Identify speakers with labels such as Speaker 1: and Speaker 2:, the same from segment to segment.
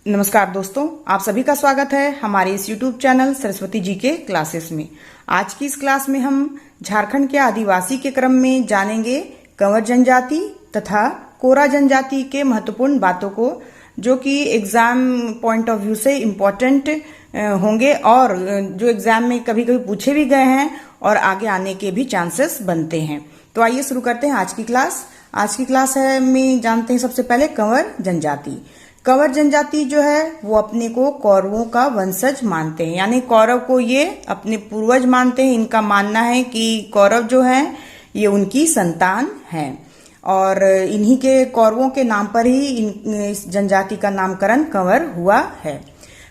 Speaker 1: नमस्कार दोस्तों, आप सभी का स्वागत है हमारे इस YouTube चैनल सरस्वती जी के क्लासेस में। आज की इस क्लास में हम झारखंड के आदिवासी के क्रम में जानेंगे कंवर जनजाति तथा कोरा जनजाति के महत्वपूर्ण बातों को, जो कि एग्जाम पॉइंट ऑफ व्यू से इम्पोर्टेंट होंगे और जो एग्जाम में कभी कभी पूछे भी गए हैं और आगे आने के भी चांसेस बनते हैं। तो आइए शुरू करते हैं आज की क्लास। आज की क्लास है में जानते हैं सबसे पहले कंवर जनजाति। कंवर जनजाति जो है वो अपने को कौरवों का वंशज मानते हैं, यानी कौरव को ये अपने पूर्वज मानते हैं। इनका मानना है कि कौरव जो है ये उनकी संतान है और इन्हीं के कौरवों के नाम पर ही इस जनजाति का नामकरण कंवर हुआ है।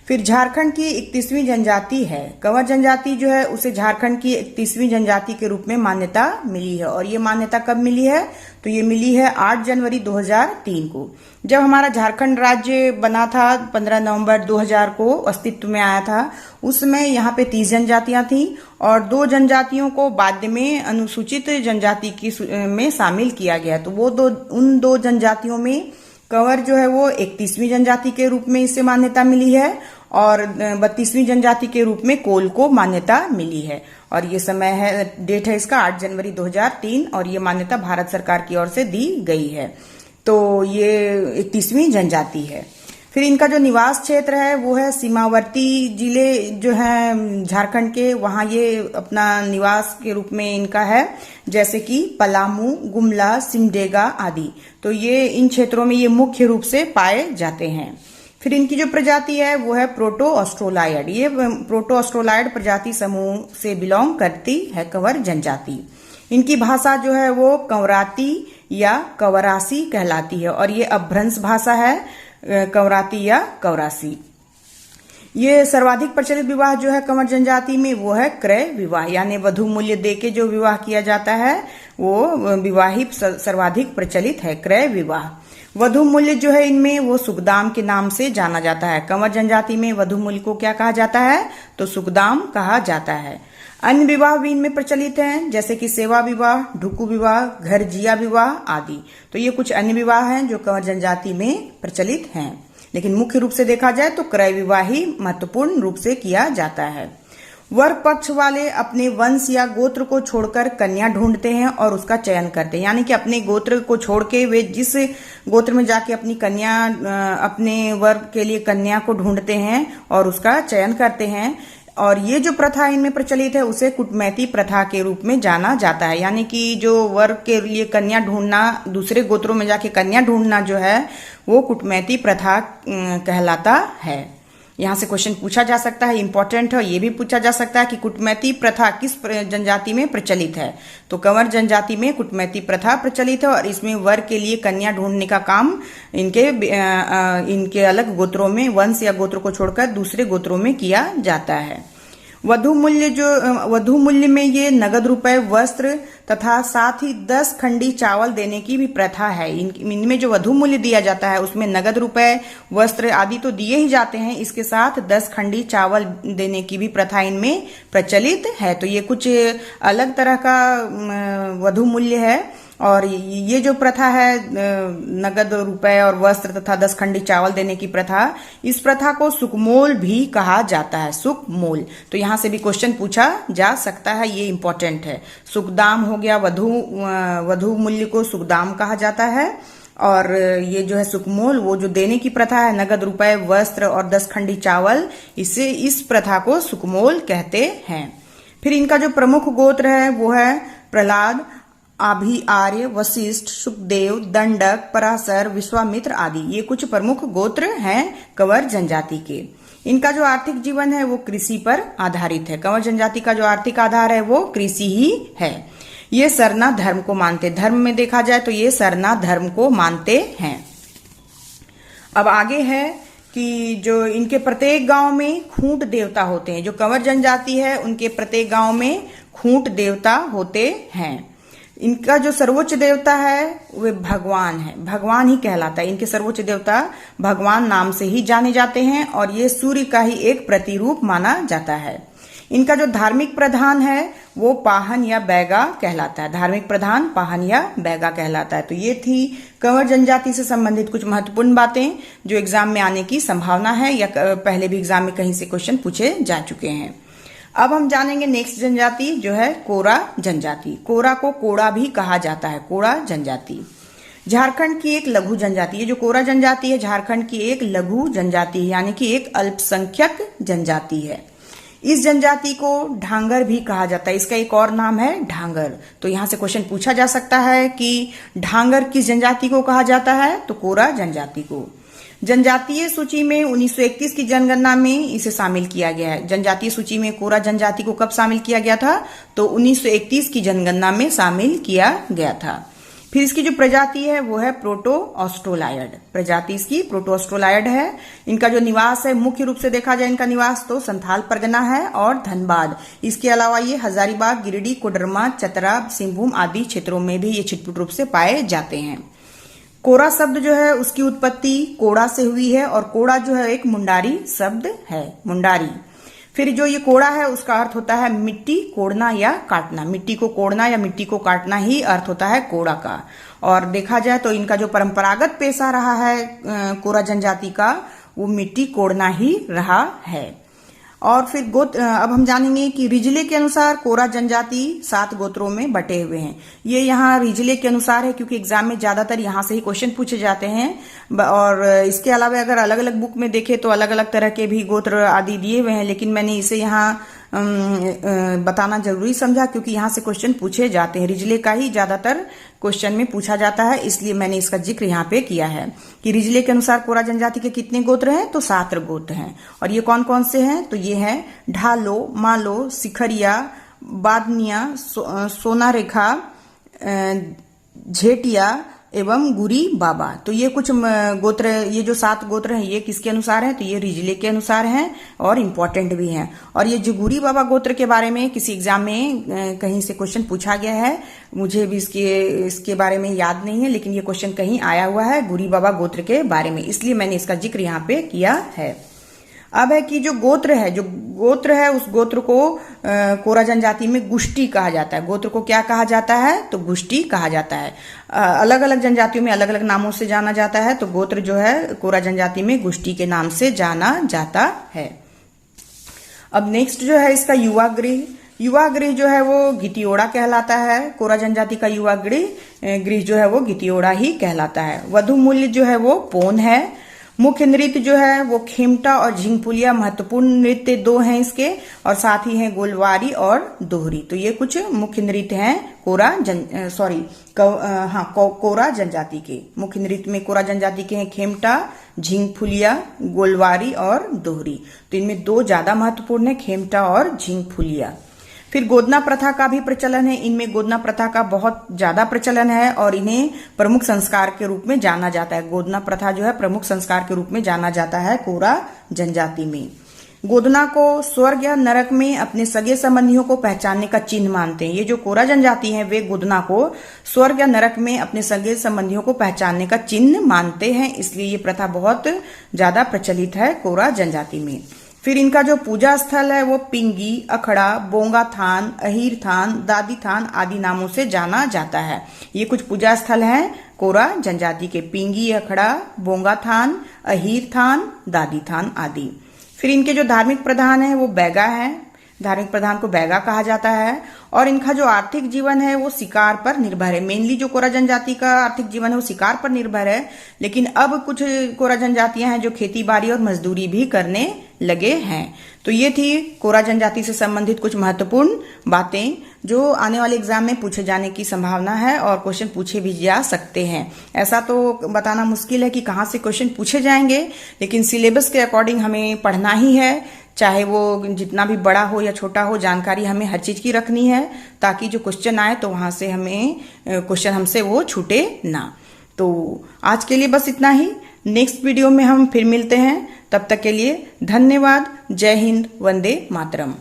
Speaker 1: फिर झारखंड की 31वीं जनजाति है कंवर जनजाति जो है उसे झारखंड की 31वीं जनजाति के रूप में मान्यता मिली है। और ये मान्यता कब मिली है? तो ये मिली है 8 जनवरी 2003 को, जब हमारा झारखंड राज्य बना था। 15 नवंबर 2000 को अस्तित्व में आया था। उस समय यहाँ पे 30 जनजातियां थी और 2 जनजातियों को बाद में अनुसूचित जनजाति की में शामिल किया गया। तो वो उन 2 जनजातियों में कंवर जो है वो 31वीं जनजाति के रूप में इसे मान्यता मिली है और 32वीं जनजाति के रूप में कोल को मान्यता मिली है। और ये समय है, डेट है इसका 8 जनवरी 2003 और ये मान्यता भारत सरकार की ओर से दी गई है। तो ये 31वीं जनजाति है। फिर इनका जो निवास क्षेत्र है वो है सीमावर्ती जिले जो है झारखंड के, वहां ये अपना निवास के रूप में इनका है, जैसे कि पलामू, गुमला, सिमडेगा आदि। तो ये इन क्षेत्रों में ये मुख्य रूप से पाए जाते हैं। फिर इनकी जो प्रजाति है वो है प्रोटो ऑस्ट्रोलायड। ये प्रोटो ऑस्ट्रोलायड प्रजाति समूह से बिलोंग करती है कंवर जनजाति। इनकी भाषा जो है वो कंवराती या कंवरासी कहलाती है और ये अपभ्रंश भाषा है, कंवराती या कंवरासी। ये सर्वाधिक प्रचलित विवाह जो है कंवर जनजाति में वो है क्रय विवाह, यानी वधु मूल्य देके जो विवाह किया जाता है वो विवाह ही सर्वाधिक प्रचलित है, क्रय विवाह। वधु मूल्य जो है इनमें वो सुखदाम के नाम से जाना जाता है। कंवर जनजाति में वधु मूल्य को क्या कहा जाता है? तो सुखदाम कहा जाता है। अन्य विवाह भी इनमें प्रचलित हैं, जैसे कि सेवा विवाह, ढुकू विवाह, घर जिया विवाह आदि। तो ये कुछ अन्य विवाह हैं जो कंवर जनजाति में प्रचलित हैं, लेकिन मुख्य रूप से देखा जाए तो क्रय विवाह ही महत्वपूर्ण रूप से किया जाता है। वर पक्ष वाले अपने वंश या गोत्र को छोड़कर कन्या ढूंढते हैं और उसका चयन करते हैं, यानी कि अपने गोत्र को छोड़ के वे जिस गोत्र में जाके अपनी कन्या, अपने वर के लिए कन्या को ढूंढते हैं और उसका चयन करते हैं। और ये जो प्रथा इनमें प्रचलित है उसे कुटमैती प्रथा के रूप में जाना जाता है, यानी कि जो वर के लिए कन्या ढूंढना, दूसरे गोत्रों में जाके कन्या ढूंढना जो है वो कुटमैती प्रथा कहलाता है। यहाँ से क्वेश्चन पूछा जा सकता है, इंपॉर्टेंट है। ये भी पूछा जा सकता है कि कुटमैती प्रथा किस जनजाति में प्रचलित है? तो कंवर जनजाति में कुटमैती प्रथा प्रचलित है और इसमें वर के लिए कन्या ढूंढने का काम इनके अलग गोत्रों में, वंश या गोत्रों को छोड़कर दूसरे गोत्रों में किया जाता है। वधु मूल्य में ये नगद रुपए, वस्त्र तथा साथ ही 10 खंडी चावल देने की भी प्रथा है। इनमें जो वधु मूल्य दिया जाता है उसमें नगद रुपए, वस्त्र आदि तो दिए ही जाते हैं, इसके साथ 10 खंडी चावल देने की भी प्रथा इनमें प्रचलित है। तो ये कुछ अलग तरह का वधु मूल्य है। और ये जो प्रथा है नगद रुपए और वस्त्र तथा 10 खंडी चावल देने की प्रथा, इस प्रथा को सुकमोल भी कहा जाता है, सुकमोल। तो यहाँ से भी क्वेश्चन पूछा जा सकता है, ये इंपॉर्टेंट है। सुखदाम हो गया, वधु मूल्य को सुखदाम कहा जाता है और ये जो है सुकमोल, वो जो देने की प्रथा है नगद रुपए, वस्त्र और 10 खंडी चावल, इस प्रथा को सुकमोल कहते हैं। फिर इनका जो प्रमुख गोत्र है वो है प्रहलाद, आभि, आर्य, वशिष्ठ, सुखदेव, दंडक, पराशर, विश्वामित्र आदि। ये कुछ प्रमुख गोत्र हैं कंवर जनजाति के। इनका जो आर्थिक जीवन है वो कृषि पर आधारित है। कंवर जनजाति का जो आर्थिक आधार है वो कृषि ही है। ये सरना धर्म को मानते, धर्म में देखा जाए तो ये सरना धर्म को मानते हैं। अब आगे है कि जो इनके प्रत्येक गांव में खूंट देवता होते हैं। जो कंवर जनजाति है उनके प्रत्येक गांव में खूंट देवता होते हैं। इनका जो सर्वोच्च देवता है वे भगवान है, भगवान ही कहलाता है। इनके सर्वोच्च देवता भगवान नाम से ही जाने जाते हैं और ये सूर्य का ही एक प्रतिरूप माना जाता है। इनका जो धार्मिक प्रधान है वो पाहन या बैगा कहलाता है। धार्मिक प्रधान पाहन या बैगा कहलाता है। तो ये थी कंवर जनजाति से संबंधित कुछ महत्वपूर्ण बातें जो एग्जाम में आने की संभावना है या पहले भी एग्जाम में कहीं से क्वेश्चन पूछे जा चुके हैं। अब हम जानेंगे नेक्स्ट जनजाति जो है कोरा जनजाति। कोरा को कोड़ा भी कहा जाता है, कोड़ा जनजाति झारखंड की एक लघु जनजाति है। जो कोरा जनजाति है झारखंड की एक लघु जनजाति है, यानी कि एक अल्पसंख्यक जनजाति है। इस जनजाति को ढांगर भी कहा जाता है। इसका एक और नाम है ढांगर। तो यहां से क्वेश्चन पूछा जा सकता है कि ढांगर किस जनजाति को कहा जाता है, तो कोरा जनजाति को। जनजातीय सूची में 1931 की जनगणना में इसे शामिल किया गया है। जनजातीय सूची में कोरा जनजाति को कब शामिल किया गया था, तो 1931 की जनगणना में शामिल किया गया था। फिर इसकी जो प्रजाति है वो है प्रोटो ऑस्ट्रोलायड। प्रजाति इसकी प्रोटो ऑस्ट्रोलायड है। इनका जो निवास है, मुख्य रूप से देखा जाए इनका निवास तो संथाल परगना है और धनबाद। इसके अलावा ये हजारीबाग, गिरिडीह, कोडरमा, चतरा, सिंहभूम आदि क्षेत्रों में भी ये छिटपुट रूप से पाए जाते हैं। कोरा शब्द जो है उसकी उत्पत्ति कोड़ा से हुई है और कोड़ा जो है एक मुंडारी शब्द है, मुंडारी। फिर जो ये कोड़ा है उसका अर्थ होता है मिट्टी कोड़ना या काटना। मिट्टी को कोड़ना या मिट्टी को काटना ही अर्थ होता है कोड़ा का। और देखा जाए तो इनका जो परंपरागत पेशा रहा है कोरा जनजाति का, वो मिट्टी कोड़ना ही रहा है। और फिर अब हम जानेंगे कि रिजले के अनुसार कोरा जनजाति 7 गोत्रों में बटे हुए हैं। ये यहाँ रिजले के अनुसार है क्योंकि एग्जाम में ज्यादातर यहाँ से ही क्वेश्चन पूछे जाते हैं। और इसके अलावा अगर अलग अलग बुक में देखें तो अलग अलग तरह के भी गोत्र आदि दिए हुए हैं, लेकिन मैंने इसे यहाँ बताना जरूरी समझा क्योंकि यहाँ से क्वेश्चन पूछे जाते हैं। रिजले का ही ज्यादातर क्वेश्चन में पूछा जाता है, इसलिए मैंने इसका जिक्र यहाँ पे किया है कि रिजले के अनुसार कोरा जनजाति के कितने गोत्र हैं, तो 7 गोत्र हैं। और ये कौन कौन से हैं, तो ये हैं ढालो, मालो, सिखरिया, बादनिया, सोना रेखा, झेटिया एवं गुरी बाबा। तो ये कुछ गोत्र, ये जो 7 गोत्र हैं ये किसके अनुसार हैं, तो ये रिजले के अनुसार हैं और इम्पोर्टेंट भी हैं। और ये जो गुरी बाबा गोत्र के बारे में किसी एग्जाम में कहीं से क्वेश्चन पूछा गया है, मुझे भी इसके बारे में याद नहीं है, लेकिन ये क्वेश्चन कहीं आया हुआ है गुरी बाबा गोत्र के बारे में, इसलिए मैंने इसका जिक्र यहाँ पे किया है। अब है कि जो गोत्र है उस गोत्र को कोरा जनजाति में गुष्टी कहा जाता है। गोत्र को क्या कहा जाता है, तो गुष्टी कहा जाता है। अलग अलग जनजातियों में अलग अलग नामों से जाना जाता है, तो गोत्र जो है कोरा जनजाति में गुष्टी के नाम से जाना जाता है। अब नेक्स्ट जो है इसका युवा गृह जो है वो गितियोड़ा कहलाता है। कोरा जनजाति का युवा गृह जो है वो गितियोड़ा ही कहलाता है। वधु मूल्य जो है वो पौन है। मुख्य नृत्य जो है वो खेमटा और झिंगपुलिया महत्वपूर्ण नृत्य 2 हैं इसके, और साथ ही हैं गोलवारी और दोहरी। तो ये कुछ मुख्य नृत्य हैं कोरा जनजाति के। मुख्य नृत्य में कोरा जनजाति के हैं खेमटा, झिंगफुलिया, गोलवारी और दोहरी। तो इनमें 2 ज्यादा महत्वपूर्ण है, खेमटा और झिंगफुलिया। फिर गोदना प्रथा का भी प्रचलन है। इनमें गोदना प्रथा का बहुत ज्यादा प्रचलन है और इन्हें प्रमुख संस्कार के रूप में जाना जाता है। गोदना प्रथा जो है प्रमुख संस्कार के रूप में जाना जाता है कोरा जनजाति में। गोदना को स्वर्ग या नरक में अपने सगे संबंधियों को पहचानने का चिन्ह मानते हैं। ये जो कोरा जनजाति है वे गोदना को स्वर्ग या नरक में अपने सगे संबंधियों को पहचानने का चिन्ह मानते हैं, इसलिए ये प्रथा बहुत ज्यादा प्रचलित है कोरा जनजाति में। फिर इनका जो पूजा स्थल है वो पिंगी, अखड़ा, बोंगा थान, अहीर थान, दादी थान आदि नामों से जाना जाता है। ये कुछ पूजा स्थल हैं कोरा जनजाति के, पिंगी, अखड़ा, बोंगा थान, अहीर थान, दादी थान आदि। फिर इनके जो धार्मिक प्रधान है वो बैगा है। धार्मिक प्रधान को बैगा कहा जाता है। और इनका जो आर्थिक जीवन है वो शिकार पर निर्भर है। मेनली जो कोरा जनजाति का आर्थिक जीवन है वो शिकार पर निर्भर है, लेकिन अब कुछ कोरा जनजातियां हैं जो खेती बाड़ी और मजदूरी भी करने लगे हैं। तो ये थी कोरा जनजाति से संबंधित कुछ महत्वपूर्ण बातें जो आने वाले एग्जाम में पूछे जाने की संभावना है और क्वेश्चन पूछे भी जा सकते हैं। ऐसा तो बताना मुश्किल है कि कहाँ से क्वेश्चन पूछे जाएंगे, लेकिन सिलेबस के अकॉर्डिंग हमें पढ़ना ही है, चाहे वो जितना भी बड़ा हो या छोटा हो, जानकारी हमें हर चीज की रखनी है ताकि जो क्वेश्चन आए तो वहां से हमें क्वेश्चन हमसे वो छूटे ना। तो आज के लिए बस इतना ही। नेक्स्ट वीडियो में हम फिर मिलते हैं, तब तक के लिए धन्यवाद। जय हिंद, वंदे मातरम।